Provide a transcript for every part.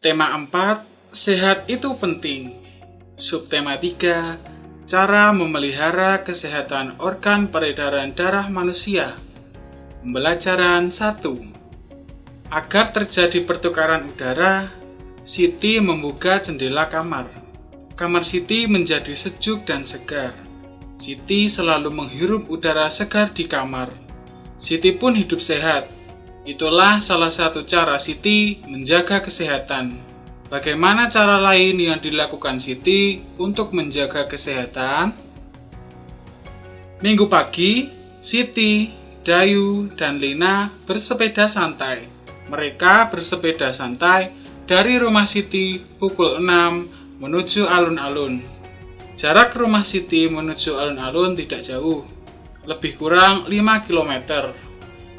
Tema 4, sehat itu penting. Subtema 3, cara memelihara kesehatan organ peredaran darah manusia. Pembelajaran 1. Agar terjadi pertukaran udara, Siti membuka jendela kamar. Kamar Siti menjadi sejuk dan segar. Siti selalu menghirup udara segar di kamar. Siti pun hidup sehat. Itulah salah satu cara Siti menjaga kesehatan. Bagaimana cara lain yang dilakukan Siti untuk menjaga kesehatan? Minggu pagi, Siti, Dayu, dan Lina bersepeda santai. Mereka bersepeda santai dari rumah Siti pukul 6 menuju alun-alun. Jarak rumah Siti menuju alun-alun tidak jauh, lebih kurang 5 km.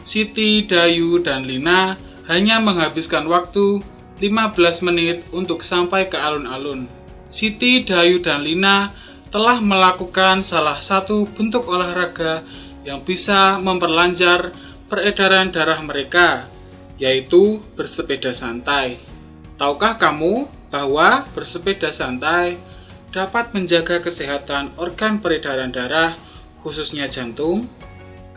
Siti, Dayu, dan Lina hanya menghabiskan waktu 15 menit untuk sampai ke alun-alun. Siti, Dayu, dan Lina telah melakukan salah satu bentuk olahraga yang bisa memperlancar peredaran darah mereka, yaitu bersepeda santai. Tahukah kamu bahwa bersepeda santai dapat menjaga kesehatan organ peredaran darah, khususnya jantung?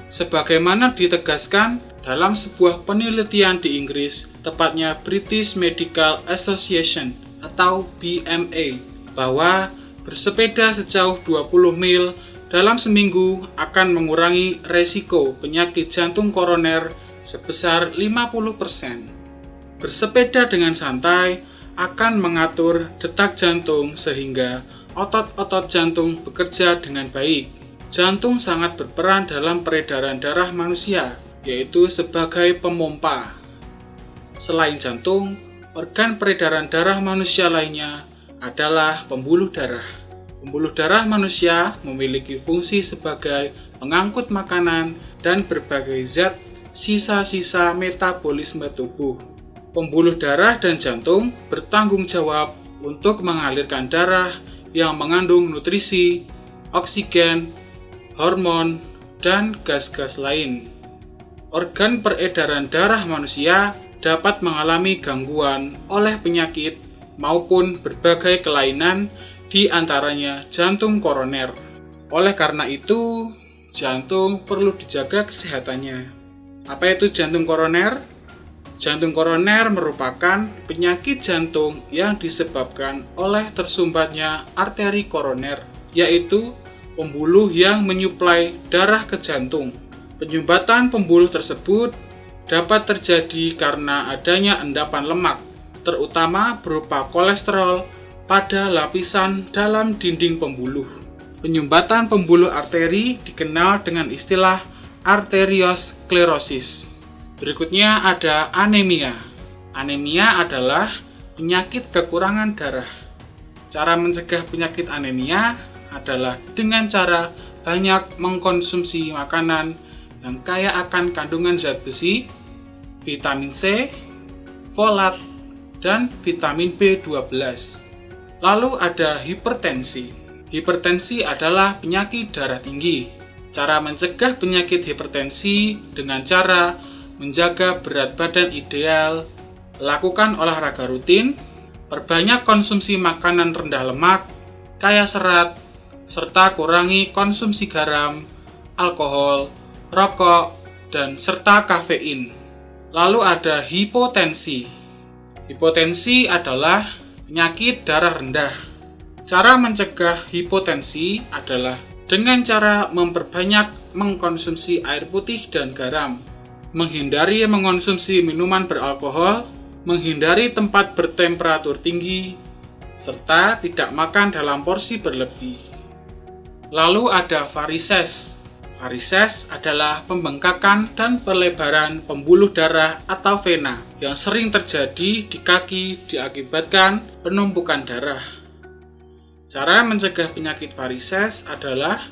Sebagaimana ditegaskan dalam sebuah penelitian di Inggris, tepatnya British Medical Association atau BMA, bahwa bersepeda sejauh 20 mil dalam seminggu akan mengurangi resiko penyakit jantung koroner sebesar 50%. Bersepeda dengan santai akan mengatur detak jantung sehingga otot-otot jantung bekerja dengan baik. Jantung sangat berperan dalam peredaran darah manusia, yaitu sebagai pemompa. Selain jantung, organ peredaran darah manusia lainnya adalah pembuluh darah. Pembuluh darah manusia memiliki fungsi sebagai pengangkut makanan dan berbagai zat sisa-sisa metabolisme tubuh. Pembuluh darah dan jantung bertanggung jawab untuk mengalirkan darah yang mengandung nutrisi, oksigen, hormon, dan gas-gas lain. Organ peredaran darah manusia dapat mengalami gangguan oleh penyakit maupun berbagai kelainan, di antaranya jantung koroner. Oleh karena itu, jantung perlu dijaga kesehatannya. Apa itu jantung koroner? Jantung koroner merupakan penyakit jantung yang disebabkan oleh tersumbatnya arteri koroner, yaitu pembuluh yang menyuplai darah ke jantung. Penyumbatan pembuluh tersebut dapat terjadi karena adanya endapan lemak, terutama berupa kolesterol pada lapisan dalam dinding pembuluh. Penyumbatan pembuluh arteri dikenal dengan istilah arteriosklerosis. Berikutnya ada anemia. Anemia adalah penyakit kekurangan darah. Cara mencegah penyakit anemia adalah dengan cara banyak mengkonsumsi makanan yang kaya akan kandungan zat besi, vitamin C, folat, dan vitamin B12. Lalu ada hipertensi. Hipertensi adalah penyakit darah tinggi. Cara mencegah penyakit hipertensi dengan cara menjaga berat badan ideal, lakukan olahraga rutin, perbanyak konsumsi makanan rendah lemak, kaya serat, serta kurangi konsumsi garam, alkohol, rokok, dan serta kafein. Lalu ada hipotensi. Hipotensi adalah penyakit darah rendah. Cara mencegah hipotensi adalah dengan cara memperbanyak mengkonsumsi air putih dan garam, menghindari mengkonsumsi minuman beralkohol, menghindari tempat bertemperatur tinggi, serta tidak makan dalam porsi berlebih. Lalu ada varises. Varises adalah pembengkakan dan pelebaran pembuluh darah atau vena yang sering terjadi di kaki diakibatkan penumpukan darah. Cara mencegah penyakit varises adalah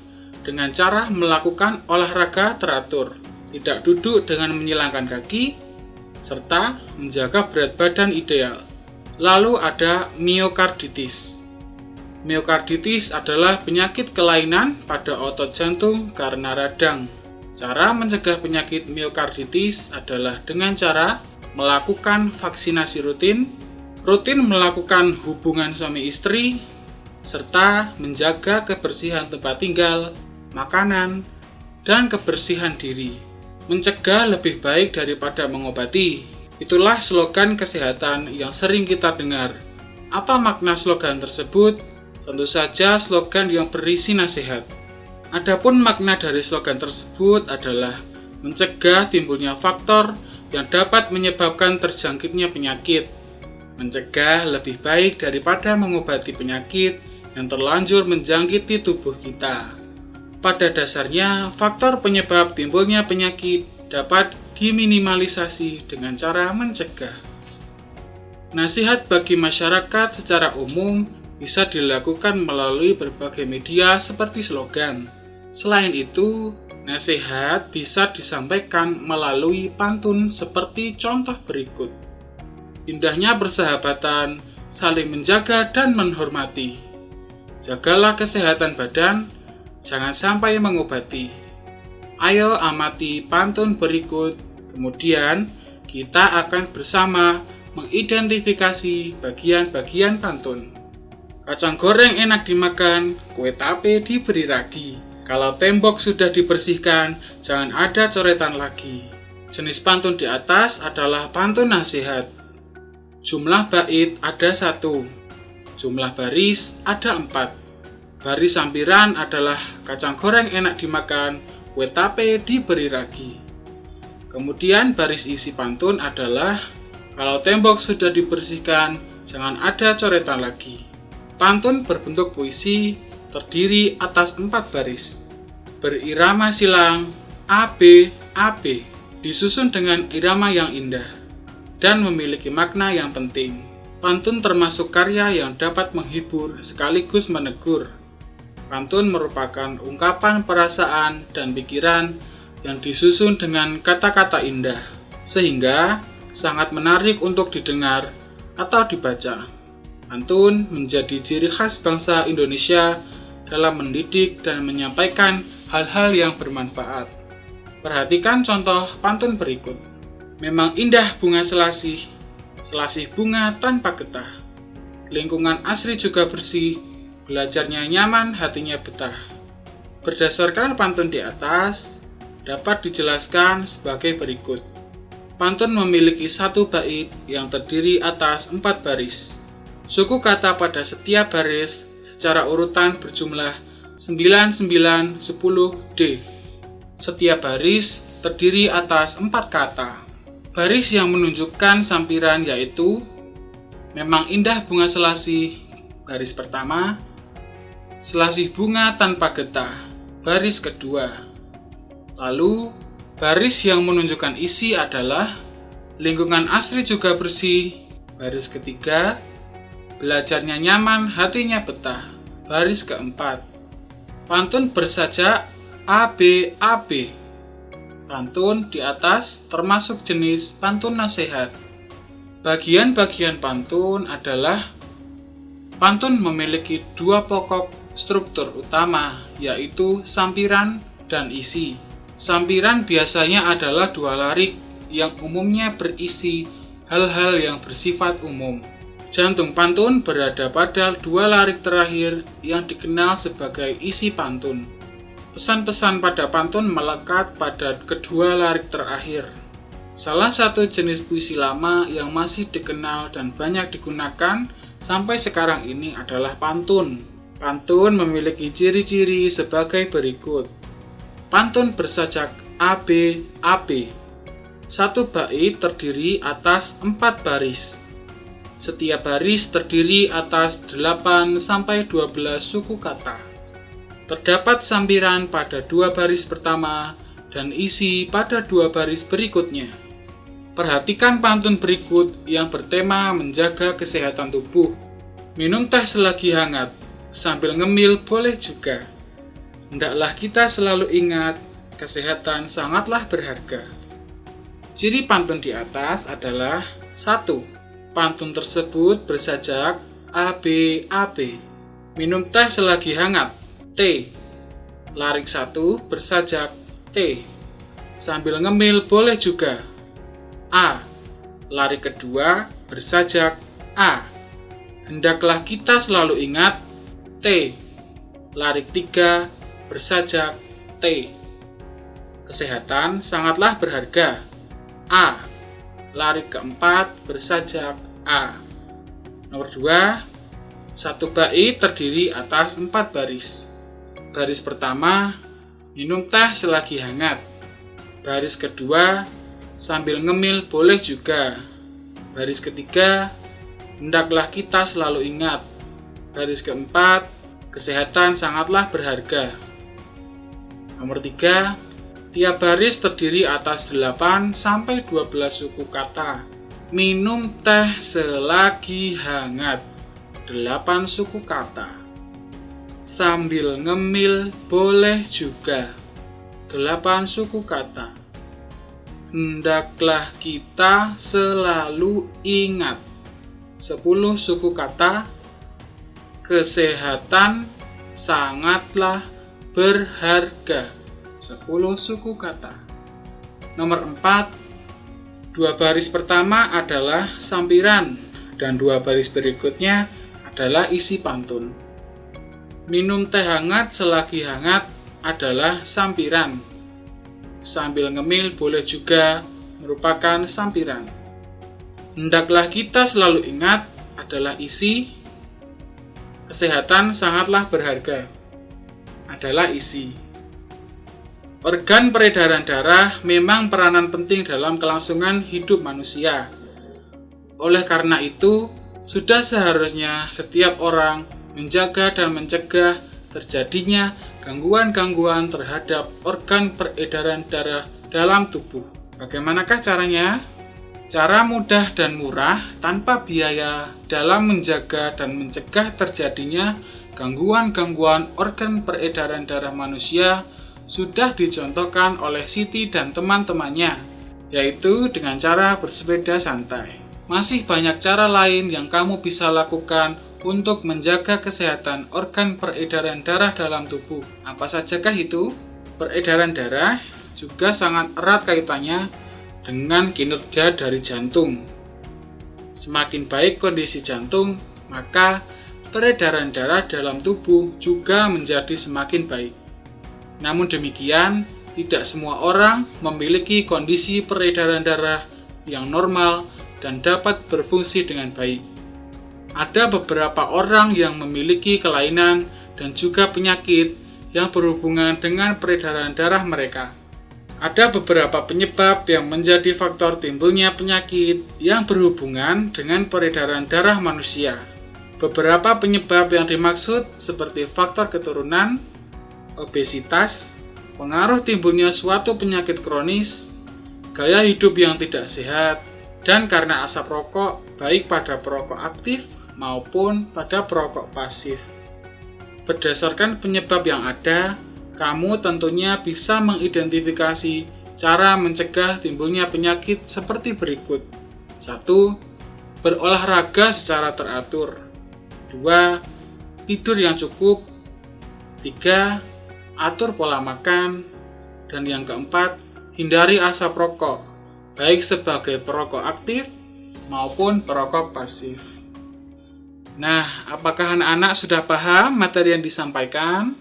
dengan cara melakukan olahraga teratur, tidak duduk dengan menyilangkan kaki, serta menjaga berat badan ideal. Lalu ada miokarditis. Miokarditis adalah penyakit kelainan pada otot jantung karena radang. Cara mencegah penyakit miokarditis adalah dengan cara melakukan vaksinasi rutin, rutin melakukan hubungan suami istri, serta menjaga kebersihan tempat tinggal, makanan, dan kebersihan diri. Mencegah lebih baik daripada mengobati. Itulah slogan kesehatan yang sering kita dengar. Apa makna slogan tersebut? Tentu saja slogan yang berisi nasihat. Adapun makna dari slogan tersebut adalah mencegah timbulnya faktor yang dapat menyebabkan terjangkitnya penyakit. Mencegah lebih baik daripada mengobati penyakit yang terlanjur menjangkiti tubuh kita. Pada dasarnya, faktor penyebab timbulnya penyakit dapat diminimalisasi dengan cara mencegah. Nasihat bagi masyarakat secara umum bisa dilakukan melalui berbagai media seperti slogan. Selain itu, nasihat bisa disampaikan melalui pantun seperti contoh berikut. Indahnya persahabatan, saling menjaga dan menghormati. Jagalah kesehatan badan, jangan sampai mengobati. Ayo amati pantun berikut, kemudian kita akan bersama mengidentifikasi bagian-bagian pantun. Kacang goreng enak dimakan, kue tape diberi ragi. Kalau tembok sudah dibersihkan, jangan ada coretan lagi. Jenis pantun di atas adalah pantun nasihat. Jumlah bait ada 1, jumlah baris ada 4. Baris sampiran adalah kacang goreng enak dimakan, kue tape diberi ragi. Kemudian baris isi pantun adalah kalau tembok sudah dibersihkan, jangan ada coretan lagi. Pantun berbentuk puisi terdiri atas 4 baris. Berirama silang AB, AB, disusun dengan irama yang indah dan memiliki makna yang penting. Pantun termasuk karya yang dapat menghibur sekaligus menegur. Pantun merupakan ungkapan perasaan dan pikiran yang disusun dengan kata-kata indah, sehingga sangat menarik untuk didengar atau dibaca. Pantun menjadi ciri khas bangsa Indonesia dalam mendidik dan menyampaikan hal-hal yang bermanfaat. Perhatikan contoh pantun berikut. Memang indah bunga selasih, selasih bunga tanpa getah. Lingkungan asri juga bersih, belajarnya nyaman, hatinya betah. Berdasarkan pantun di atas, dapat dijelaskan sebagai berikut. Pantun memiliki 1 bait yang terdiri atas 4 baris. Suku kata pada setiap baris secara urutan berjumlah 9, 9, 10, D. Setiap baris terdiri atas 4 kata. Baris yang menunjukkan sampiran yaitu memang indah bunga selasih, baris pertama. Selasih bunga tanpa getah, baris kedua. Lalu, baris yang menunjukkan isi adalah lingkungan asri juga bersih, baris ketiga. Belajarnya nyaman, hatinya betah, baris keempat. Pantun bersajak AB, AB. Pantun di atas termasuk jenis pantun nasihat. Bagian-bagian pantun adalah pantun memiliki 2 pokok struktur utama, yaitu sampiran dan isi. Sampiran biasanya adalah 2 larik yang umumnya berisi hal-hal yang bersifat umum. Jantung pantun berada pada 2 larik terakhir yang dikenal sebagai isi pantun. Pesan-pesan pada pantun melekat pada kedua larik terakhir. Salah satu jenis puisi lama yang masih dikenal dan banyak digunakan sampai sekarang ini adalah pantun. Pantun memiliki ciri-ciri sebagai berikut. Pantun bersajak AB, AB. 1 bait terdiri atas 4 baris. Setiap baris terdiri atas 8 sampai 12 suku kata. Terdapat sampiran pada 2 baris pertama dan isi pada 2 baris berikutnya. Perhatikan pantun berikut yang bertema menjaga kesehatan tubuh. Minum teh selagi hangat, sambil ngemil boleh juga. Hendaklah kita selalu ingat, kesehatan sangatlah berharga. Ciri pantun di atas adalah 1. Pantun tersebut bersajak AB, AB. Minum teh selagi hangat, T. Larik 1 bersajak T. Sambil ngemil boleh juga. A. Larik kedua bersajak A. Hendaklah kita selalu ingat. T. Larik 3, bersajak. T. Kesehatan sangatlah berharga. A. Larik keempat, bersajak. A. Nomor 2. Satu bait terdiri atas 4 baris. Baris pertama, minum teh selagi hangat. Baris kedua, sambil ngemil boleh juga. Baris ketiga, hendaklah kita selalu ingat. Baris keempat, kesehatan sangatlah berharga. Nomor 3, tiap baris terdiri atas 8 sampai 12 suku kata. Minum teh selagi hangat. 8 suku kata. Sambil ngemil boleh juga. 8 suku kata. Hendaklah kita selalu ingat. 10 suku kata. Kesehatan sangatlah berharga. 10 suku kata. Nomor 4, 2 baris pertama adalah sampiran dan 2 baris berikutnya adalah isi pantun. Minum teh hangat selagi hangat adalah sampiran. Sambil ngemil boleh juga merupakan sampiran. Hendaklah kita selalu ingat adalah isi. Kesehatan sangatlah berharga adalah isi. Organ peredaran darah memang peranan penting dalam kelangsungan hidup manusia. Oleh karena itu, sudah seharusnya setiap orang menjaga dan mencegah terjadinya gangguan-gangguan terhadap organ peredaran darah dalam tubuh. Bagaimanakah caranya? Cara mudah dan murah tanpa biaya dalam menjaga dan mencegah terjadinya gangguan-gangguan organ peredaran darah manusia sudah dicontohkan oleh Siti dan teman-temannya, yaitu dengan cara bersepeda santai. Masih banyak cara lain yang kamu bisa lakukan untuk menjaga kesehatan organ peredaran darah dalam tubuh. Apa sajakah itu? Peredaran darah juga sangat erat kaitannya dengan kinerja dari jantung. Semakin baik kondisi jantung, maka peredaran darah dalam tubuh juga menjadi semakin baik. Namun demikian, tidak semua orang memiliki kondisi peredaran darah yang normal dan dapat berfungsi dengan baik. Ada beberapa orang yang memiliki kelainan dan juga penyakit yang berhubungan dengan peredaran darah mereka. Ada beberapa penyebab yang menjadi faktor timbulnya penyakit yang berhubungan dengan peredaran darah manusia. Beberapa penyebab yang dimaksud seperti faktor keturunan, obesitas, pengaruh timbulnya suatu penyakit kronis, gaya hidup yang tidak sehat, dan karena asap rokok baik pada perokok aktif maupun pada perokok pasif. Berdasarkan penyebab yang ada, kamu tentunya bisa mengidentifikasi cara mencegah timbulnya penyakit seperti berikut. 1. Berolahraga secara teratur. 2. Tidur yang cukup. 3. Atur pola makan. Dan yang keempat, hindari asap rokok, baik sebagai perokok aktif maupun perokok pasif. Nah, apakah anak-anak sudah paham materi yang disampaikan?